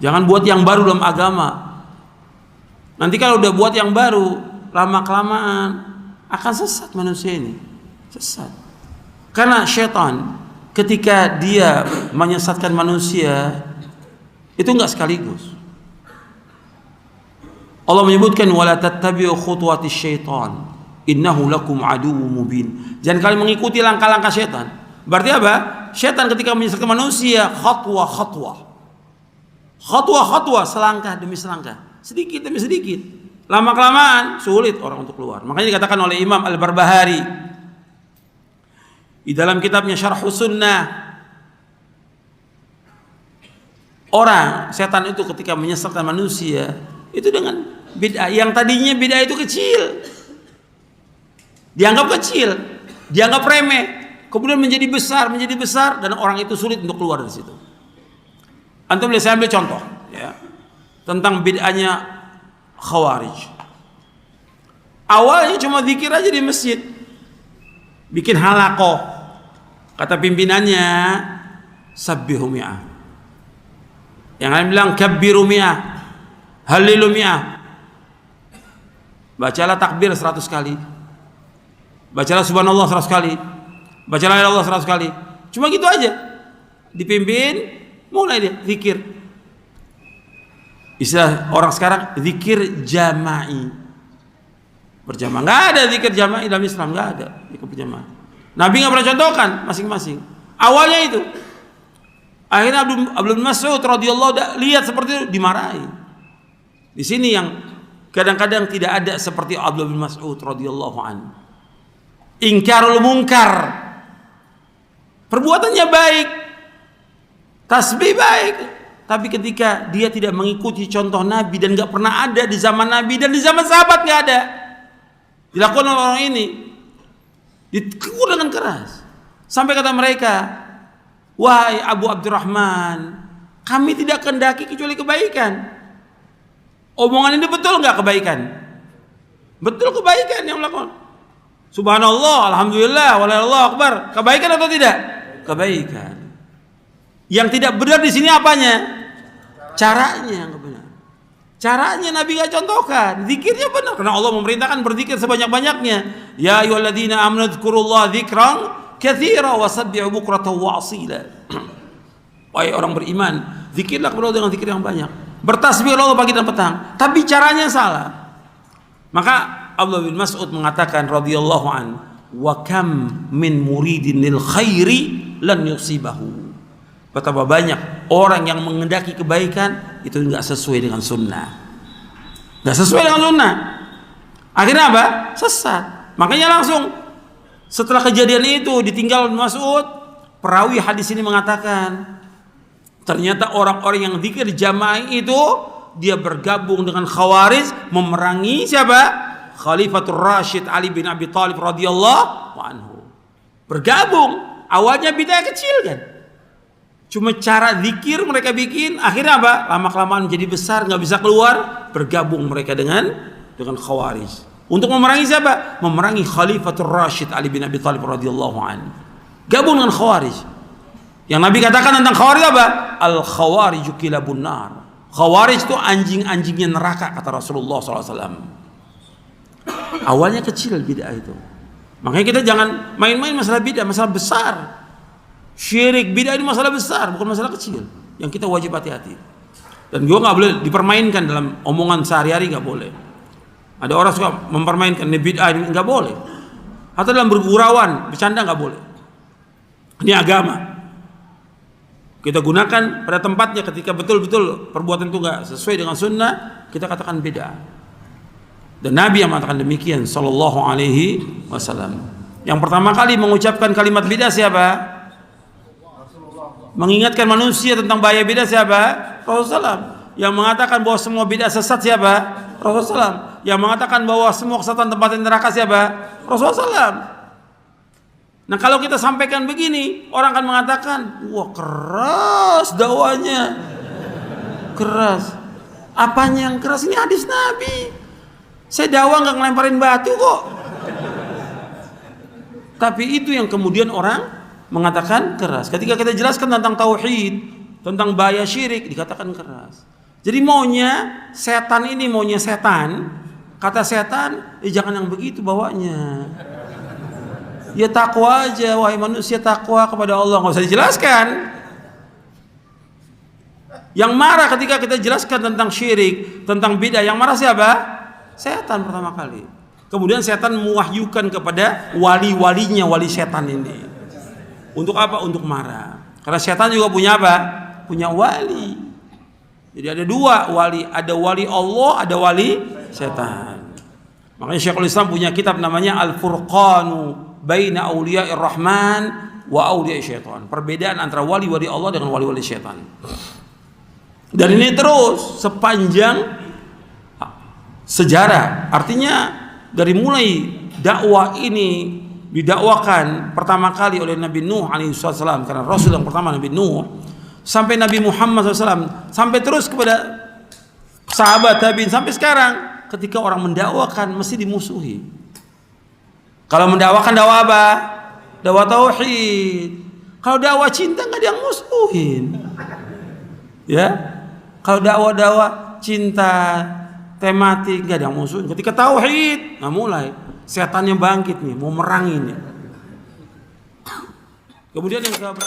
Jangan buat yang baru dalam agama. Nanti kalau udah buat yang baru, lama-kelamaan akan sesat manusia ini. Sesat. Karena syaitan ketika dia menyesatkan manusia, itu enggak sekaligus. Allah menyebutkan wala tattabi'u khutuwatis syaitan innahu lakum aduwwum mubin. Jangan kalian mengikuti langkah-langkah syaitan. Berarti apa? Syaitan ketika menyesatkan manusia, khatwa-khatwa, selangkah demi selangkah, sedikit demi sedikit. Lama-kelamaan sulit orang untuk keluar. Makanya dikatakan oleh Imam Al-Barbahari di dalam kitabnya Syarhus Sunnah, orang setan itu ketika menyesatkan manusia itu dengan bid'ah. Yang tadinya bid'ah itu kecil, dianggap kecil, dianggap remeh, kemudian menjadi besar, dan orang itu sulit untuk keluar dari situ. Antum boleh saya ambil contoh ya, tentang bid'ahnya Khawarij. Awalnya cuma zikir aja di masjid, bikin halaqah, kata pimpinannya sabbihu mi'ah, yang lain bilang kabbiru mi'ah, halilu mi'ah. Bacalah takbir 100 kali, bacalah subhanallah 100 kali, bacalah la ilaha illallah 100 kali. Cuma gitu aja, dipimpin, mulai dia zikir. Istilah orang sekarang zikir jama'i, berjamaah. Nggak ada zikir jama'i dalam Islam, nggak ada zikir berjamaah. Nabi nggak pernah contohkan, masing-masing. Awalnya itu, akhirnya Abdul Mas'ud radhiyallahu lihat seperti itu, dimarahi. Di sini yang kadang-kadang tidak ada seperti Abdul Mas'ud radhiyallahu anhu. Ingkarul munkar, perbuatannya baik, tasbih baik, tapi ketika dia tidak mengikuti contoh Nabi, dan nggak pernah ada di zaman Nabi dan di zaman sahabat, nggak ada dilakukan oleh orang ini, ditegur dengan keras sampai kata mereka, wahai Abu Abdurrahman, kami tidak kehendaki kecuali kebaikan. Omongan ini betul nggak kebaikan? Betul kebaikan yang melakukan. Subhanallah, alhamdulillah, wallahu akbar, kebaikan atau tidak? Kebaikan. Yang tidak benar di sini apanya? Caranya yang benar. Caranya Nabi nggak contohkan. Zikirnya benar karena Allah memerintahkan berzikir sebanyak-banyaknya. Ya ayyuhalladzina amanu dzkurullaha dzikran katsira wasabbihu bukratan wa asila. Wahai orang beriman, zikirlah kepada Allah dengan zikir yang banyak. Bertasbih Allah pagi dan petang. Tapi caranya salah. Maka Abdullah bin Mas'ud mengatakan radhiyallahu an, wa kam min muridin lil khairi lan yusibahu. Betapa banyak orang yang menghendaki kebaikan itu nggak sesuai dengan sunnah, nggak sesuai dengan sunnah. Akhirnya apa? Sesat. Makanya langsung setelah kejadian itu ditinggal Mas'ud, perawi hadis ini mengatakan ternyata orang-orang yang zikir jamaah itu dia bergabung dengan Khawarij, memerangi siapa? Khalifatul Rasyid Ali bin Abi Thalib radhiyallahu anhu. Bergabung, awalnya bid'ah kecil kan. Cuma cara zikir mereka bikin, akhirnya apa? Lama-kelamaan jadi besar, nggak bisa keluar, bergabung mereka dengan Khawarij. Untuk memerangi siapa? Memerangi Khalifatul Rasyid Ali bin Abi Thalib radhiyallahu anhu. Gabung dengan Khawarij. Yang Nabi katakan tentang Khawarij apa? Al Khawariju kilabun nar. Khawarij itu anjing-anjingnya neraka, kata Rasulullah SAW. Awalnya kecil bid'ah itu. Makanya kita jangan main-main masalah bid'ah, masalah besar. Syirik bid'ah ini masalah besar, bukan masalah kecil yang kita wajib hati-hati. Dan juga nggak boleh dipermainkan dalam omongan sehari-hari, nggak boleh. Ada orang suka mempermainkan ini bid'ah, ini nggak boleh. Atau dalam bergurauan, bercanda nggak boleh. Ini agama. Kita gunakan pada tempatnya ketika betul-betul perbuatan itu nggak sesuai dengan sunnah, kita katakan bid'ah. Dan Nabi yang mengatakan demikian sallallahu alaihi wasallam. Yang pertama kali mengucapkan kalimat bid'ah siapa? Mengingatkan manusia tentang bahaya bid'ah siapa? Rasulullah. Yang mengatakan bahwa semua bid'ah sesat siapa? Rasulullah. Yang mengatakan bahwa semua kesesatan tempat neraka siapa? Rasulullah. Nah kalau kita sampaikan begini, orang akan mengatakan, wah keras dakwanya, keras. Apanya yang keras? Ini hadis Nabi. Saya dakwah nggak ngelemparin batu kok. Tapi itu yang kemudian orang mengatakan keras. Ketika kita jelaskan tentang tauhid, tentang bahaya syirik dikatakan keras. Jadi maunya setan, kata setan, jangan yang begitu bawanya. Ya takwa aja, wahai manusia, takwa kepada Allah, nggak usah dijelaskan. Yang marah ketika kita jelaskan tentang syirik, tentang bid'ah, yang marah siapa? Setan pertama kali. Kemudian setan mewahyukan kepada wali-walinya, wali setan ini. Untuk apa? Untuk marah. Karena setan juga punya apa? Punya wali. Jadi ada dua wali, ada wali Allah, ada wali setan. Makanya Syekhul Islam punya kitab namanya Al-Furqanu Baina Auliya'ir Rahman wa Auliya'i Syaitan. Perbedaan antara wali-wali Allah dengan wali-wali syaitan. Dan ini terus sepanjang sejarah. Artinya dari mulai dakwah ini didakwakan pertama kali oleh Nabi Nuh alaihissalam, karena Rasul yang pertama Nabi Nuh, sampai Nabi Muhammad SAW, sampai terus kepada sahabat tabi'in sampai sekarang. Ketika orang mendakwakan mesti dimusuhi. Kalau mendakwakan dakwah apa? Dakwah tauhid. Kalau dakwah cinta nggak ada yang musuhin. Ya, kalau dakwah cinta tematik nggak ada yang musuhin. Ketika tauhid, nah mulai setannya bangkit nih, mau merangin ya. Kemudian yang keberapa?